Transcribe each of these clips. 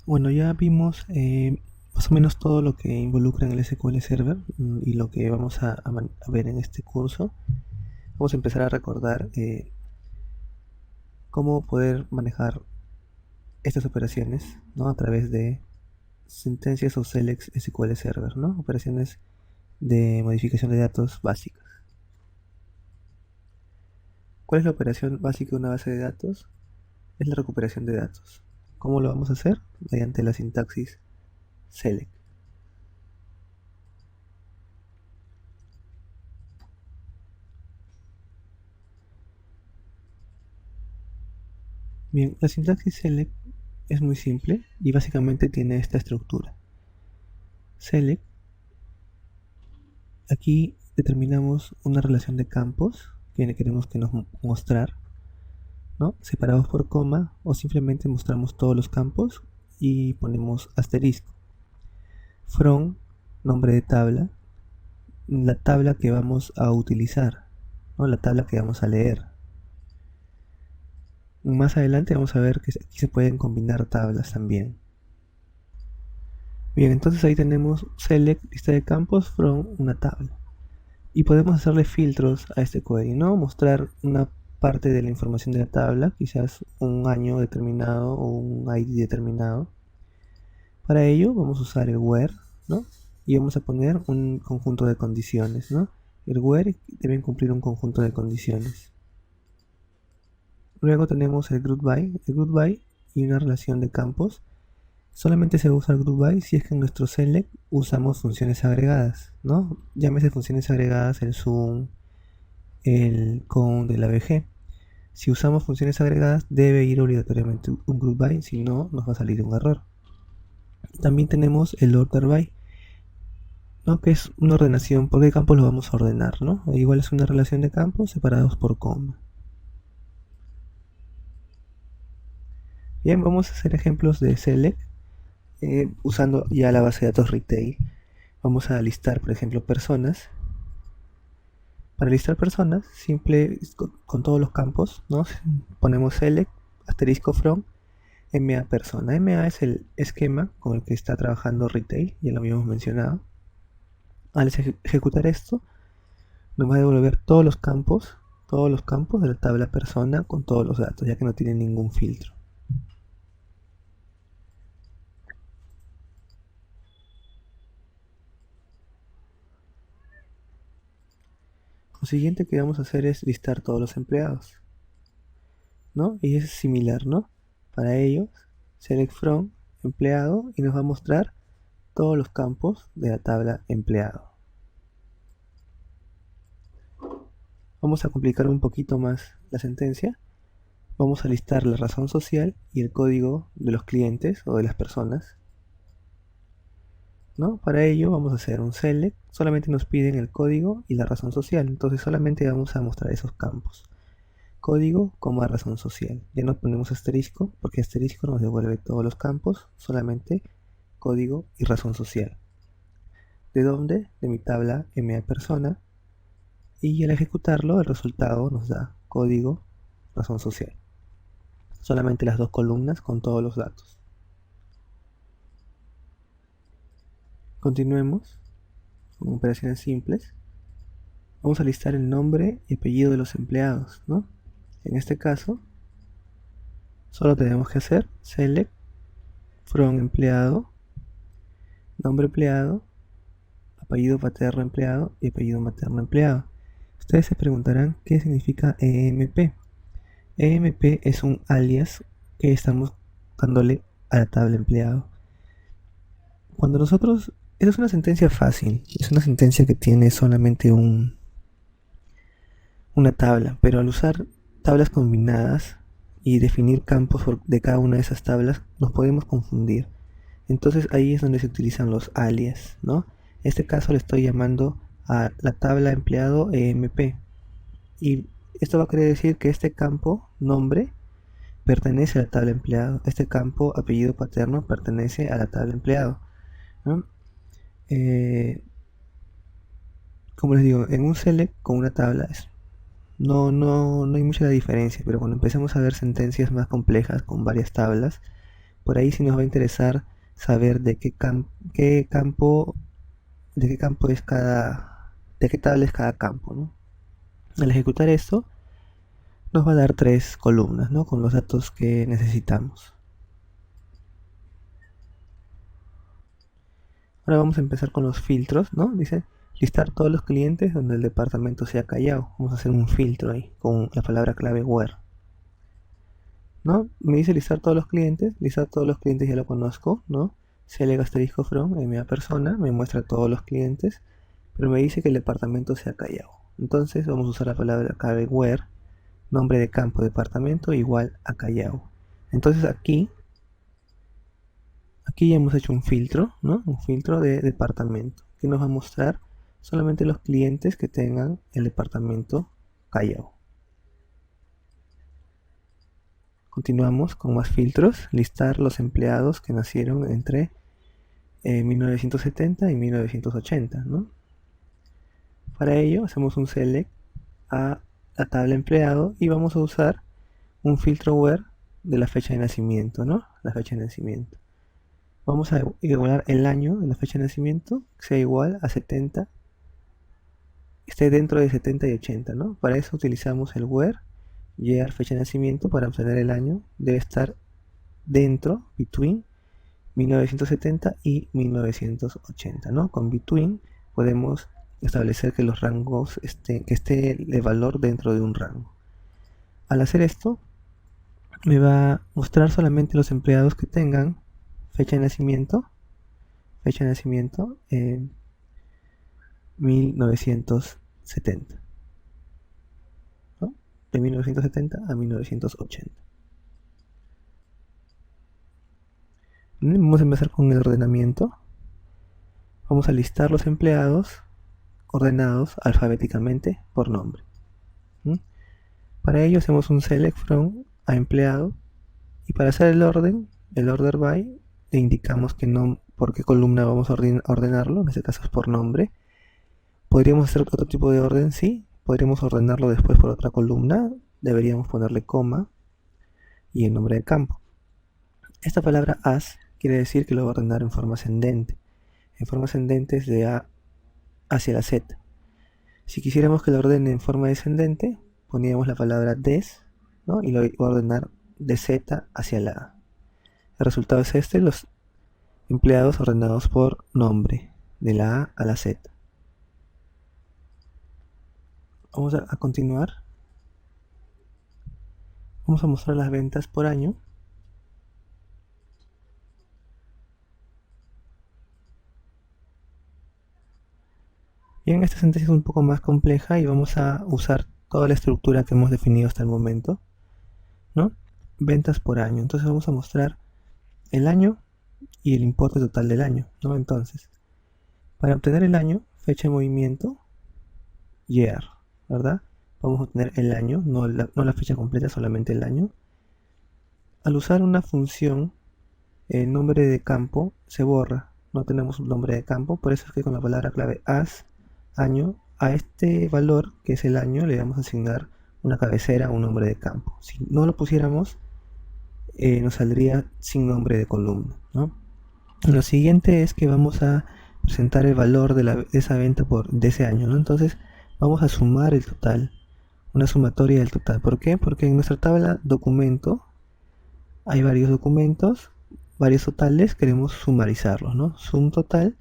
Bueno, ya vimos más o menos todo lo que involucra en el SQL Server y lo que vamos a ver en este curso. Vamos a empezar a recordar cómo poder manejar estas operaciones, ¿no? A través de sentencias o selects SQL Server, ¿no? Operaciones de modificación de datos básicas. ¿Cuál es la operación básica de una base de datos? Es la recuperación de datos. ¿Cómo lo vamos a hacer? Mediante la sintaxis select. Bien, la sintaxis select es muy simple y básicamente tiene esta estructura. Select, aquí determinamos una relación de campos que queremos que nos mostrar, ¿no? Separados por coma, o simplemente mostramos todos los campos y ponemos asterisco. From, nombre de tabla, la tabla que vamos a utilizar, ¿no? La tabla que vamos a leer. Más adelante vamos a ver que aquí se pueden combinar tablas también. Bien, entonces ahí tenemos select, lista de campos, from, una tabla. Y podemos hacerle filtros a este query, ¿no? Mostrar una parte de la información de la tabla, quizás un año determinado o un ID determinado. Para ello vamos a usar el where, ¿no? Y vamos a poner un conjunto de condiciones, ¿no? El where deben cumplir un conjunto de condiciones. Luego tenemos el group by y una relación de campos. Solamente se usa el group by si es que en nuestro select usamos funciones agregadas, ¿no? Llámese funciones agregadas el zoom, el count, el abg. Si usamos funciones agregadas debe ir obligatoriamente un group by, si no nos va a salir un error. También tenemos el order by, ¿no? Que es una ordenación, por qué campos lo vamos a ordenar, ¿no? Igual es una relación de campos separados por coma. Bien, vamos a hacer ejemplos de select usando ya la base de datos retail. Vamos a listar, por ejemplo, personas. Para listar personas, simple con todos los campos, ¿no? Ponemos select, asterisco from, MA persona. MA es el esquema con el que está trabajando retail, ya lo habíamos mencionado. Al ejecutar esto, nos va a devolver todos los campos de la tabla persona con todos los datos, ya que no tiene ningún filtro. Lo siguiente que vamos a hacer es listar todos los empleados, ¿no? Y es similar, ¿no? Para ello, select from, empleado, y nos va a mostrar todos los campos de la tabla empleado. Vamos a complicar un poquito más la sentencia. Vamos a listar la razón social y el código de los clientes o de las personas, ¿no? Para ello vamos a hacer un select, solamente nos piden el código y la razón social, entonces solamente vamos a mostrar esos campos. Código, razón social. Ya no ponemos asterisco, porque asterisco nos devuelve todos los campos, solamente código y razón social. ¿De dónde? De mi tabla MA persona. Y al ejecutarlo, el resultado nos da código, razón social. Solamente las dos columnas con todos los datos. Continuemos con operaciones simples. Vamos a listar el nombre y apellido de los empleados, ¿no? En este caso, solo tenemos que hacer select from empleado, nombre empleado, apellido paterno empleado y apellido materno empleado. Ustedes se preguntarán qué significa EMP. EMP es un alias que estamos dándole a la tabla empleado. Cuando nosotros... Esa es una sentencia fácil, es una sentencia que tiene solamente una tabla, pero al usar tablas combinadas y definir campos de cada una de esas tablas, nos podemos confundir. Entonces ahí es donde se utilizan los alias, ¿no? En este caso le estoy llamando a la tabla empleado EMP. Y esto va a querer decir que este campo, nombre, pertenece a la tabla empleado. Este campo, apellido paterno, pertenece a la tabla empleado, ¿no? Como les digo, en un select con una tabla no hay mucha diferencia, pero cuando empecemos a ver sentencias más complejas con varias tablas, por ahí sí nos va a interesar saber de qué campo es de qué tabla es cada campo, ¿no? Al ejecutar esto, nos va a dar 3 columnas, ¿no? Con los datos que necesitamos. Ahora vamos a empezar con los filtros, ¿no? Dice listar todos los clientes donde el departamento sea Callao. Vamos a hacer un filtro ahí con la palabra clave where, ¿no? Me dice listar todos los clientes ya lo conozco, ¿no? Select asterisco from, en mi persona, me muestra todos los clientes, pero me dice que el departamento sea Callao. Entonces vamos a usar la palabra clave where, nombre de campo departamento igual a Callao. Entonces aquí ya hemos hecho un filtro, ¿no? Un filtro de departamento, que nos va a mostrar solamente los clientes que tengan el departamento Callao. Continuamos con más filtros, listar los empleados que nacieron entre 1970 y 1980, ¿no? Para ello hacemos un select a la tabla empleado y vamos a usar un filtro where de la fecha de nacimiento, ¿no? La fecha de nacimiento. Vamos a igualar el año de la fecha de nacimiento, que sea igual a 70, esté dentro de 70 y 80, ¿no? Para eso utilizamos el where, year, fecha de nacimiento, para obtener el año, debe estar dentro, between 1970 y 1980, ¿no? Con between podemos establecer que los rangos que esté el valor dentro de un rango. Al hacer esto, me va a mostrar solamente los empleados que tengan fecha de nacimiento 1970, ¿no? De 1970 a 1980. Vamos a empezar con el ordenamiento. Vamos a listar los empleados ordenados alfabéticamente por nombre. Para ello hacemos un select from a empleado, y para hacer el order by, le indicamos que no, por qué columna vamos a ordenarlo, en este caso es por nombre. Podríamos hacer otro tipo de orden, sí, podríamos ordenarlo después por otra columna, deberíamos ponerle coma y el nombre de campo. Esta palabra as quiere decir que lo va a ordenar en forma ascendente. En forma ascendente es de A hacia la Z. Si quisiéramos que lo ordene en forma descendente, poníamos la palabra des, ¿no? Y lo va a ordenar de Z hacia la A. El resultado es este, los empleados ordenados por nombre, de la A a la Z. Vamos a continuar. Vamos a mostrar las ventas por año. Bien, esta sentencia es un poco más compleja y vamos a usar toda la estructura que hemos definido hasta el momento, ¿no? Ventas por año. Entonces vamos a mostrar el año y el importe total del año, ¿no? Entonces, para obtener el año, fecha de movimiento, year, ¿verdad? Vamos a obtener el año, no la fecha completa, solamente el año. Al usar una función, el nombre de campo se borra, no tenemos un nombre de campo, por eso es que con la palabra clave as, año, a este valor que es el año le vamos a asignar una cabecera, un nombre de campo. Si no lo pusiéramos, nos saldría sin nombre de columna, ¿no? Lo siguiente es que vamos a presentar el valor de esa venta de ese año, ¿no? Entonces vamos a sumar el total, una sumatoria del total. ¿Por qué? Porque en nuestra tabla documento hay varios documentos, varios totales, queremos sumarizarlos, ¿no? Sum total,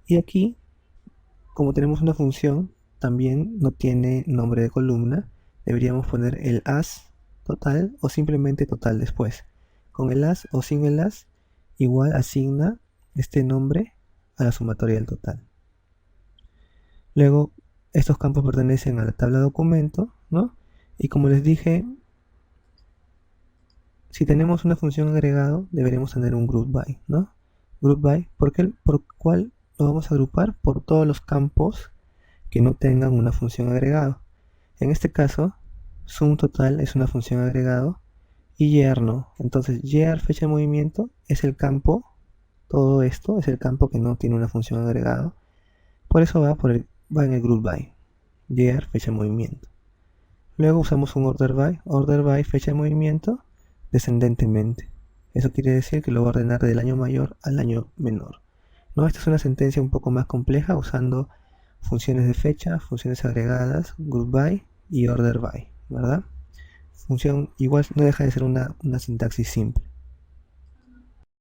y aquí, como tenemos una función, también no tiene nombre de columna, deberíamos poner el as total o simplemente total después. Con el as o sin el as, igual asigna este nombre a la sumatoria del total. Luego, estos campos pertenecen a la tabla documento, ¿no? Y como les dije, si tenemos una función agregado, deberemos tener un group by, ¿no? Group by, ¿por cuál lo vamos a agrupar? Por todos los campos que no tengan una función agregado. En este caso, sum total es una función agregado y year no. Entonces, year fecha de movimiento es el campo, todo esto es el campo que no tiene una función agregado. Por eso va en el group by, year fecha de movimiento. Luego usamos un order by fecha de movimiento descendentemente. Eso quiere decir que lo va a ordenar del año mayor al año menor. ¿No? Esta es una sentencia un poco más compleja usando funciones de fecha, funciones agregadas, group by y order by, ¿verdad? Función igual no deja de ser una sintaxis simple.